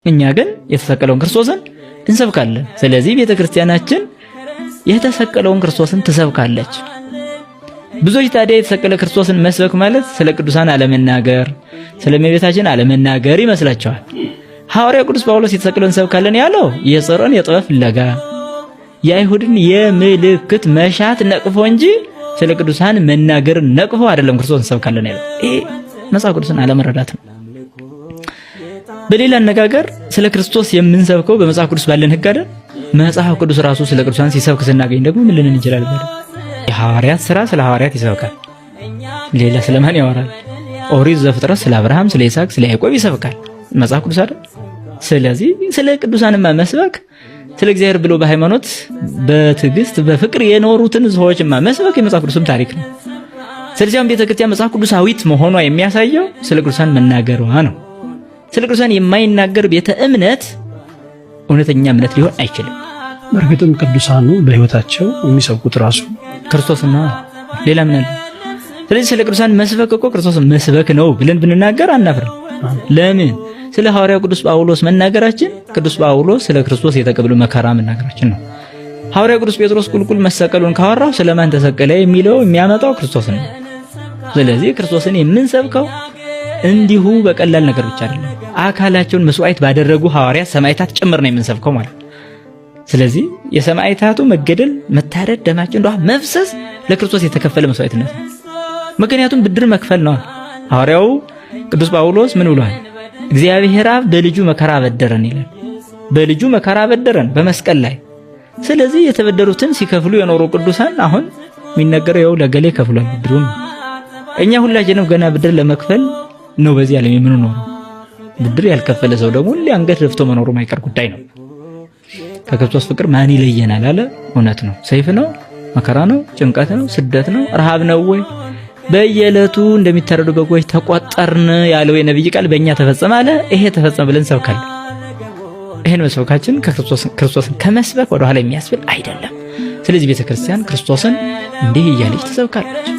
እኛ ግን የተሰቀለውን ክርስቶስን እንሰብካለን። ስለዚህ ቤተክርስቲያናችን የተሰቀለውን ክርስቶስን ትሰብካለች። ብዙዎች ታዲያ የተሰቀለ ክርስቶስን መስበክ ማለት ስለ ቅዱሳን አለመናገር፣ ስለ እመቤታችን አለመናገር ይመስላቸዋል። ሐዋርያው ቅዱስ ጳውሎስ የተሰቀለውን እንሰብካለን ያለው የጽርዕን የጥበብ ፍለጋ የአይሁድን የምልክት መሻት ነቅፎ እንጂ ስለ ቅዱሳን መናገር ነቅፎ አይደለም ክርስቶስን እንሰብካለን ያለው። ይሄ መጽሐፍ ቅዱስን አለመረዳት ነው። በሌላ አነጋገር ስለ ክርስቶስ የምንሰብከው በመጽሐፍ ቅዱስ ባለን ሕግ አይደል? መጽሐፍ ቅዱስ ራሱ ስለ ቅዱሳን ሲሰብክ ስናገኝ ደግሞ ምን ልንን እንችላለን? የሐዋርያት ሥራ ስለ ሐዋርያት ይሰብካል። ሌላ ስለማን ያወራል? ኦሪት ዘፍጥረት ስለ አብርሃም፣ ስለ ይስሐቅ፣ ስለ ያዕቆብ ይሰብካል መጽሐፍ ቅዱስ አይደል? ስለዚህ ስለ ቅዱሳንማ መስበክ ስለ እግዚአብሔር ብሎ በሃይማኖት በትዕግስት በፍቅር የኖሩትን ሰዎችማ መስበክ የመጽሐፍ ቅዱስም ታሪክ ነው። ስለዚህም ቤተክርስቲያን መጽሐፍ ቅዱሳዊት መሆኗ የሚያሳየው ስለ ቅዱሳን መናገሯ ነው። ስለ ቅዱሳን የማይናገር ቤተ እምነት እውነተኛ እምነት ሊሆን አይችልም። በእርግጥም ቅዱሳኑ በህይወታቸው የሚሰብኩት ራሱ ክርስቶስና ሌላ ምን አለ? ስለዚህ ስለ ቅዱሳን መስበክ እኮ ክርስቶስን መስበክ ነው ብለን ብንናገር አናፍርም። ለምን? ስለ ሐዋርያው ቅዱስ ጳውሎስ መናገራችን ቅዱስ ጳውሎስ ስለ ክርስቶስ የተቀበለው መከራ መናገራችን ነው። ሐዋርያው ቅዱስ ጴጥሮስ ቁልቁል መሰቀሉን ካወራው ስለማን ተሰቀለ የሚለው የሚያመጣው ክርስቶስን ነው። ስለዚህ ክርስቶስን የምንሰብከው እንዲሁ በቀላል ነገር ብቻ አይደለም። አካላቸውን መስዋዕት ባደረጉ ሐዋርያት ሰማዕታት ጭምር ነው የምንሰብከው ማለት። ስለዚህ የሰማዕታቱ መገደል፣ መታረድ፣ ደማቸው እንደው መፍሰስ ለክርስቶስ የተከፈለ መስዋዕትነት ነው። ምክንያቱም ብድር መክፈል ነው። ሐዋርያው ቅዱስ ጳውሎስ ምን ብሏል? እግዚአብሔር አብ በልጁ መከራ አበደረን ይላል። በልጁ መከራ አበደረን በመስቀል ላይ። ስለዚህ የተበደሩትን ሲከፍሉ የኖሩ ቅዱሳን አሁን የሚነገረው ያው ለገሌ ከፍሏል ብድሩን። እኛ ሁላችንም ገና ብድር ለመክፈል ነው በዚህ ዓለም የምንኖረው። ብድር ያልከፈለ ሰው ደግሞ ሁሌ አንገት ደፍቶ መኖሩ ማይቀር ጉዳይ ነው። ከክርስቶስ ፍቅር ማን ይለየናል አለ። እውነት ነው። ሰይፍ ነው፣ መከራ ነው፣ ጭንቀት ነው፣ ስደት ነው፣ ረሃብ ነው ወይ? በየዕለቱ እንደሚታረዱ በጎች ተቆጠርን ያለው የነብይ ቃል በእኛ ተፈጸመ አለ። ይሄ ተፈጸመ ብለን ሰብካለን። ይሄን መስበካችን ክርስቶስን ከመስበክ ወደ ኋላ የሚያስብል አይደለም። ስለዚህ ቤተክርስቲያን ክርስቶስን እንዲህ እያለች ትሰብካለች።